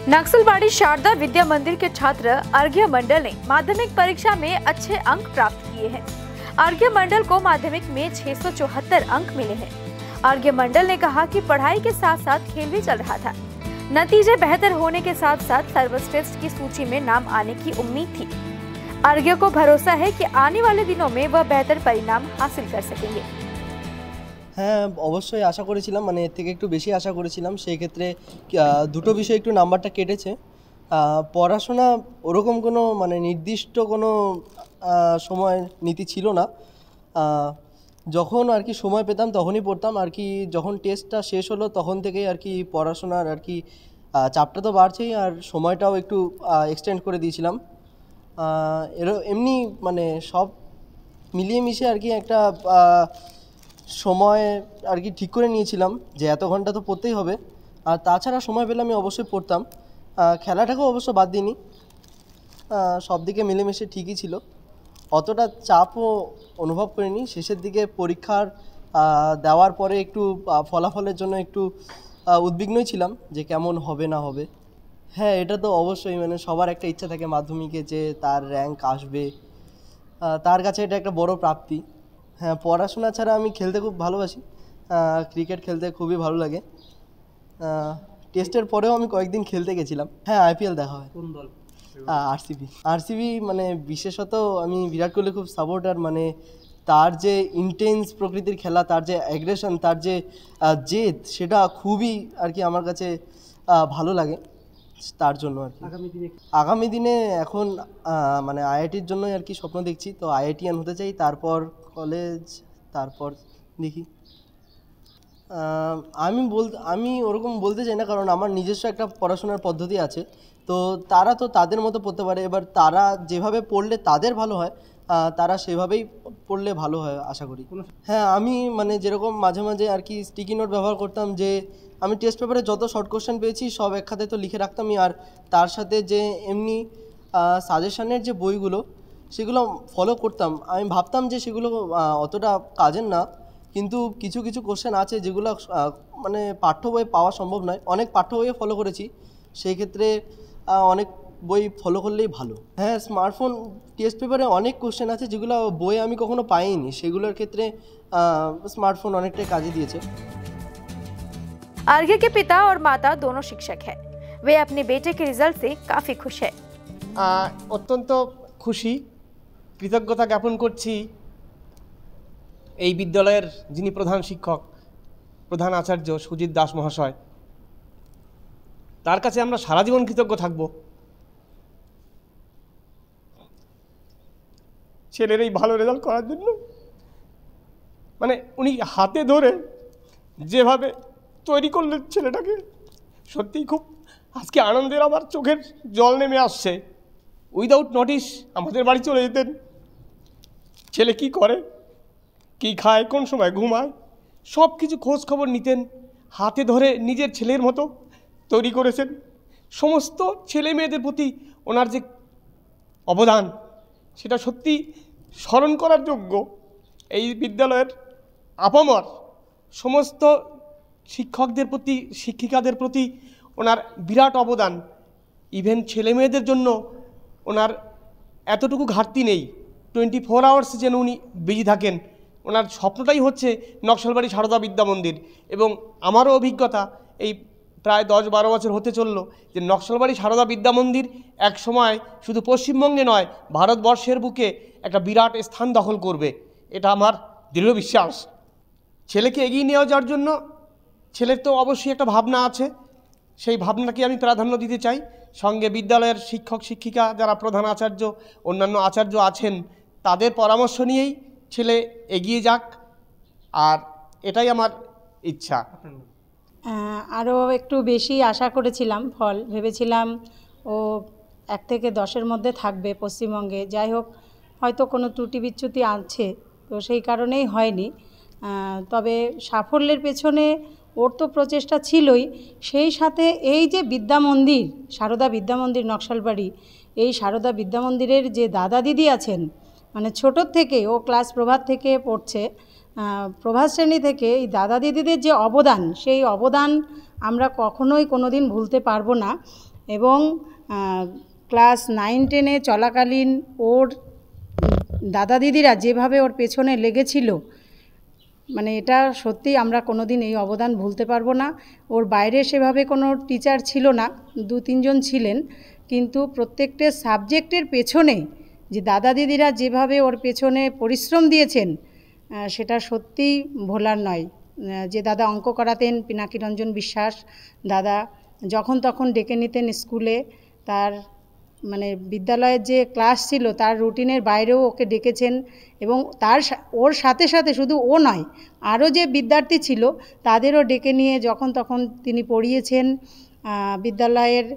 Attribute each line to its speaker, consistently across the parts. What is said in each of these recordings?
Speaker 1: नक्सलबाड़ी शारदा विद्या मंदिर के छात्र अर्घ्य मंडल ने माध्यमिक परीक्षा में अच्छे अंक प्राप्त किए हैं। अर्घ्य मंडल को माध्यमिक में 674 अंक मिले हैं। अर्घ्य मंडल ने कहा कि पढ़ाई के साथ साथ खेल भी चल रहा था। नतीजे बेहतर होने के साथ साथ सर्वश्रेष्ठ की सूची में नाम आने की उम्मीद थी। अर्घ्य को भरोसा है कि आने वाले दिनों में वह बेहतर परिणाम हासिल कर सकेंगे।
Speaker 2: হ্যাঁ, অবশ্যই আশা করেছিলাম, মানে এর থেকে একটু বেশি আশা করেছিলাম। সেই ক্ষেত্রে দুটো বিষয় একটু নাম্বারটা কেটেছে। পড়াশোনা ওরকম কোনো মানে নির্দিষ্ট কোনো সময় নীতি ছিল না। যখন আর কি সময় পেতাম তখনই পড়তাম আর কি। যখন টেস্টটা শেষ হলো তখন থেকেই আর কি পড়াশোনার আর কি চাপটা তো বাড়ছেই, আর সময়টাও একটু এক্সটেন্ড করে দিয়েছিলাম। এমনি মানে সব মিলিয়ে মিশে আর কি একটা সময় আর কি ঠিক করে নিয়েছিলাম যে এত ঘন্টা তো পড়তেই হবে। আর তাছাড়া সময় পেলে আমি অবশ্যই পড়তাম। খেলাটাকেও অবশ্য বাদ দিইনি। সব দিকে মিলেমিশে ঠিকই ছিল, অতটা চাপও অনুভব করিনি। শেষের দিকে পরীক্ষার দেওয়ার পরে একটু ফলাফলের জন্য একটু উদ্বিগ্নই ছিলাম যে কেমন হবে না হবে। হ্যাঁ, এটা তো অবশ্যই, মানে সবার একটা ইচ্ছা থাকে মাধ্যমিকে যে তার র্যাঙ্ক আসবে, তার কাছে এটা একটা বড় প্রাপ্তি। হ্যাঁ, পড়াশোনা ছাড়া আমি খেলতে খুব ভালোবাসি। ক্রিকেট খেলতে খুবই ভালো লাগে। টেস্টের পরেও আমি কয়েকদিন খেলতে গেছিলাম। হ্যাঁ, আইপিএল দেখা হয়। কোন দল? আরসিবি। মানে বিশেষত আমি বিরাট কোহলি খুব সাপোর্টার। মানে তার যে ইন্টেন্স প্রকৃতির খেলা, তার যে অ্যাগ্রেশন, তার যে জেদ, সেটা খুবই আর কি আমার কাছে ভালো লাগে। তার জন্য আর কি আগামী দিনে এখন মানে আইআইটির জন্যই আর কি স্বপ্ন দেখছি। তো আইআইটিয়ান হতে চাই, তারপর কলেজ, তারপর দেখি। আমি ওরকম বলতে চাই না, কারণ আমার নিজস্ব একটা পড়াশোনার পদ্ধতি আছে। তো তারা তো তাদের মতো পড়তে পারে। এবার তারা যেভাবে পড়লে তাদের ভালো হয়, তারা সেভাবেই পড়লে ভালো হয় আশা করি। হ্যাঁ, আমি মানে যেরকম মাঝে মাঝে আর কি স্টিকি নোট ব্যবহার করতাম, যে আমি টেস্ট পেপারে যত শর্ট কোশ্চেন পেয়েছি সব এক খাতায় তো লিখে রাখতামই। আর তার সাথে যে এমনি সাজেশনের যে বইগুলো সেগুলো ফলো করতাম। আমি ভাবতাম যে সেগুলো অতটা কাজের না, কিন্তু কিছু কিছু কোশ্চেন আছে যেগুলো মানে পাঠ্য বইয়ে পাওয়া সম্ভব নয়। অনেক পাঠ্য বইয়ে ফলো করেছি, সেই ক্ষেত্রে অনেক বই ফলো করলেই ভালো। হ্যাঁ, স্মার্টফোন টেস্ট পেপারে অনেক কোশ্চেন আছে যেগুলো বইয়ে আমি কখনো পাইনি, সেগুলোর ক্ষেত্রে স্মার্টফोन অনেকটাই কাজে দিয়েছে।
Speaker 1: अर्घ्य के पिता और माता दोनों शिक्षक हैं। वे अपने बेटे के रिजल्ट से काफी खुश है।
Speaker 3: অত্যন্ত খুশি, কৃতজ্ঞতা জ্ঞাপন করছি এই বিদ্যালয়ের যিনি প্রধান শিক্ষক, প্রধান আচার্য সুজিত দাস মহাশয়। তার কাছে আমরা সারা জীবন কৃতজ্ঞ থাকব। ছেলের এই ভালো রেজাল্ট করার জন্য, মানে উনি হাতে ধরে যেভাবে তৈরি করলেন ছেলেটাকে, সত্যিই খুব আজকে আনন্দের আমার চোখের জল নেমে আসছে। উইদাউট নোটিস আমাদের বাড়ি চলে যেতেন। ছেলে কি করে, কি খায়, কোন সময় ঘুমায়, সব কিছু খোঁজ খবর নিতেন। হাতে ধরে নিজের ছেলের মতো তৈরি করেছেন। সমস্ত ছেলে মেয়েদের প্রতি ওনার যে অবদান, সেটা সত্যি স্মরণ করার যোগ্য। এই বিদ্যালয়ের আপামর সমস্ত শিক্ষকদের প্রতি, শিক্ষিকাদের প্রতি ওনার বিরাট অবদান। ইভেন ছেলে মেয়েদের জন্য ওনার এতটুকু ঘাটতি নেই। 24 আওয়ার্স যেন উনি বিজি থাকেন। ওনার স্বপ্নটাই হচ্ছে নকশালবাড়ি সারদা বিদ্যা মন্দির। এবং আমারও অভিজ্ঞতা, এই প্রায় 10-12 বছর হতে চললো, যে নকশালবাড়ি সারদা বিদ্যা মন্দির এক সময় শুধু পশ্চিমবঙ্গে নয়, ভারতবর্ষের বুকে একটা বিরাট স্থান দখল করবে। এটা আমার দৃঢ় বিশ্বাস। ছেলেকে এগিয়ে নিয়ে যাওয়ার জন্য ছেলের তো অবশ্যই একটা ভাবনা আছে, সেই ভাবনাকে আমি প্রাধান্য দিতে চাই। সঙ্গে বিদ্যালয়ের শিক্ষক শিক্ষিকা, যারা প্রধান আচার্য, অন্যান্য আচার্য আছেন, তাদের পরামর্শ নিয়েই ছেলে এগিয়ে যাক, আর এটাই আমার ইচ্ছা।
Speaker 4: আরও একটু বেশি আশা করেছিলাম ফল, ভেবেছিলাম ও 1 থেকে 10-এর মধ্যে থাকবে পশ্চিমবঙ্গে। যাই হোক, হয়তো কোনো ত্রুটি বিচ্যুতি আছে, তো সেই কারণেই হয়নি। তবে সাফল্যের পেছনে ওর তো প্রচেষ্টা ছিলই, সেই সাথে এই যে বিদ্যা মন্দির, সারদা বিদ্যা মন্দির নকশালবাড়ি, এই সারদা বিদ্যা মন্দিরের যে দাদা দিদি আছেন, মানে ছোটোর থেকে ও ক্লাস প্রভাত থেকে পড়ছে, প্রভাত শ্রেণী থেকে এই দাদা দিদিদের যে অবদান, সেই অবদান আমরা কখনোই কোনো দিন ভুলতে পারবো না। এবং ক্লাস 9-10-এ চলাকালীন ওর দাদা দিদিরা যেভাবে ওর পেছনে লেগেছিল, মানে এটা সত্যি আমরা কোনো দিন এই অবদান ভুলতে পারবো না। ওর বাইরে সেভাবে কোনো টিচার ছিল না, 2-3 জন ছিলেন, কিন্তু প্রত্যেকটা সাবজেক্টের পেছনে যে দাদা দিদিরা যেভাবে ওর পেছনে পরিশ্রম দিয়েছেন সেটা সত্যিই ভোলার নয়। যে দাদা অঙ্ক করাতেন, পিনাকি রঞ্জন বিশ্বাস দাদা, যখন তখন ডেকে নিতেন স্কুলে, তার মানে বিদ্যালয়ের যে ক্লাস ছিল তার রুটিনের বাইরেও ওকে ডেকেছেন, এবং ওর সাথে সাথে শুধু ও নয়, আরও যে বিদ্যার্থী ছিল তাদেরও ডেকে নিয়ে যখন তখন তিনি পড়িয়েছেন। বিদ্যালয়ের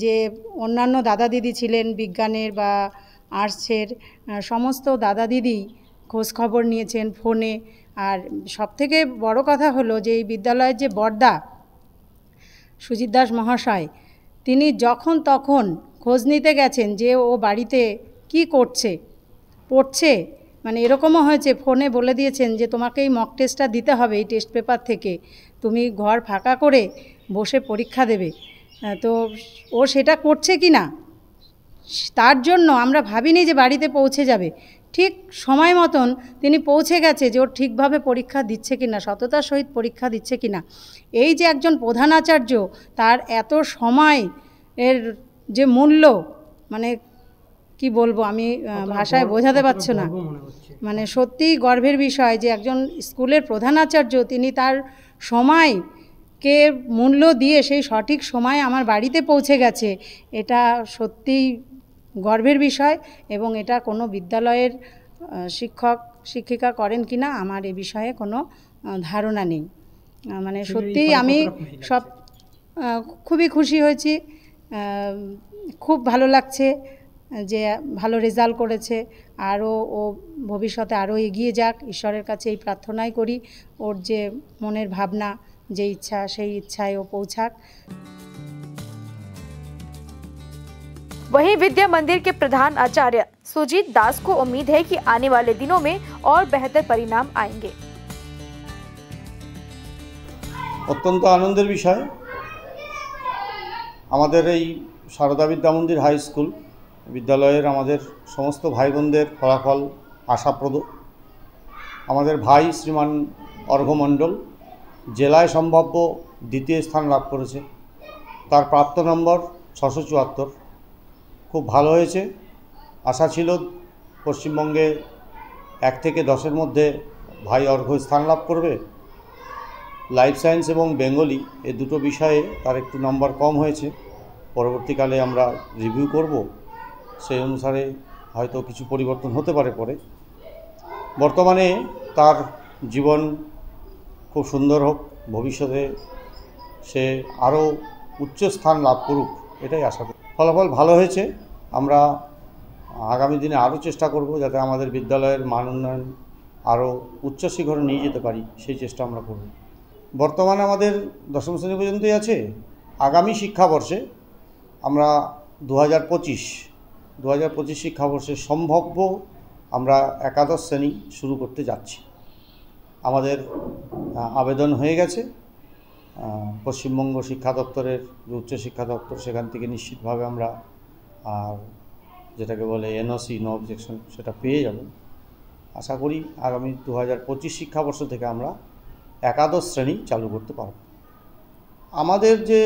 Speaker 4: যে অন্যান্য দাদা দিদি ছিলেন, বিজ্ঞানের বা আর্টসের সমস্ত দাদা দিদি খোঁজখবর নিয়েছেন ফোনে। আর সবথেকে বড় কথা হলো যে এই বিদ্যালয়ের যে বড়দা সুজিত দাস মহাশয়, তিনি যখন তখন খোঁজ নিতে গেছেন যে ও বাড়িতে কি করছে, পড়ছে, মানে এরকমও হয়েছে ফোনে বলে দিয়েছেন যে তোমাকে এই মক টেস্টটা দিতে হবে, এই টেস্ট পেপার থেকে তুমি ঘর ফাঁকা করে বসে পরীক্ষা দেবে। তো ও সেটা করছে কি না, তার জন্য আমরা ভাবিনি যে বাড়িতে পৌঁছে যাবে, ঠিক সময় মতন তিনি পৌঁছে গেছে যে ওর ঠিকভাবে পরীক্ষা দিচ্ছে কিনা, সততার সহিত পরীক্ষা দিচ্ছে কিনা। এই যে একজন প্রধান আচার্য, তার এত সময় এর যে মূল্য, মানে কি বলবো, আমি ভাষায় বোঝাতে পারছি না। মানে সত্যিই গর্বের বিষয় যে একজন স্কুলের প্রধান আচার্য তিনি তার সময়কে মূল্য দিয়ে সেই সঠিক সময় আমার বাড়িতে পৌঁছে গেছে, এটা সত্যিই গর্বের বিষয়। এবং এটা কোনো বিদ্যালয়ের শিক্ষক শিক্ষিকা করেন কি না আমার এ বিষয়ে কোনো ধারণা নেই। মানে সত্যিই আমি খুবই খুশি হয়েছি, খুব ভালো লাগছে যে ভালো রেজাল্ট করেছে। আরও ও ভবিষ্যতে আরও এগিয়ে যাক, ঈশ্বরের কাছে এই প্রার্থনাই করি ওর যে মনের ভাবনা, যে ইচ্ছা, সেই ইচ্ছায় ও পৌঁছাক।
Speaker 1: वहीं विद्या मंदिर के प्रधान आचार्य सुजीत दास को उम्मीद है कि आने वाले दिनों में और बेहतर परिणाम आएंगे।
Speaker 5: অত্যন্ত আনন্দের বিষয়, আমাদের এই সারদা বিদ্যা মন্দির হাই স্কুল বিদ্যালয়ের আমাদের সমস্ত ভাই বোনদের ফলাফল আশাপ্রদ। আমাদের ভাই শ্রীমান অর্ঘ্য মণ্ডল জেলায় সম্ভাব্য দ্বিতীয় স্থান লাভ করেছে, তার প্রাপ্ত নম্বর 674, খুব ভালো হয়েছে। আশা ছিল পশ্চিমবঙ্গে 1 থেকে 10-এর মধ্যে ভাই অর্ঘ্য স্থান লাভ করবে। লাইফ সায়েন্স এবং বেঙ্গলি এই দুটো বিষয়ে তার একটু নম্বর কম হয়েছে, পরবর্তীকালে আমরা রিভিউ করব, সেই অনুসারে হয়তো কিছু পরিবর্তন হতে পারে পরে। বর্তমানে তার জীবন খুব সুন্দর হোক, ভবিষ্যতে সে আরও উচ্চ স্থান লাভ করুক, এটাই আশা করি। ফলাফল ভালো হয়েছে, আমরা আগামী দিনে আরও চেষ্টা করব যাতে আমাদের বিদ্যালয়ের মান উন্নয়ন আরও উচ্চ শিখরে নিয়ে যেতে পারি, সেই চেষ্টা আমরা করব। বর্তমানে আমাদের 10ম শ্রেণী পর্যন্তই আছে। আগামী শিক্ষাবর্ষে আমরা 2025 শিক্ষাবর্ষে সম্ভাব্য আমরা একাদশ শ্রেণী শুরু করতে যাচ্ছি। আমাদের আবেদন হয়ে গেছে, পশ্চিমবঙ্গ শিক্ষা দপ্তরের যে উচ্চশিক্ষা দপ্তর, সেখান থেকে নিশ্চিতভাবে আমরা আর যেটাকে বলে এনওসি, নো অবজেকশন, সেটা পেয়ে যাব। আশা করি আগামী 2025 শিক্ষাবর্ষ থেকে আমরা একাদশ শ্রেণী চালু করতে পারব। আমাদের যে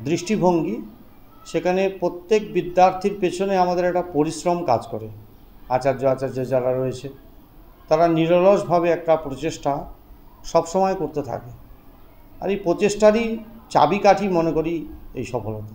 Speaker 5: দৃষ্টিভঙ্গি, সেখানে প্রত্যেক বিদ্যার্থীর পেছনে আমাদের একটা পরিশ্রম কাজ করে। আচার্য যারা রয়েছে তারা নিরলসভাবে একটা প্রচেষ্টা সবসময় করতে থাকে, আর এই প্রচেষ্টারই চাবিকাঠি মনে করি এই সফলতা।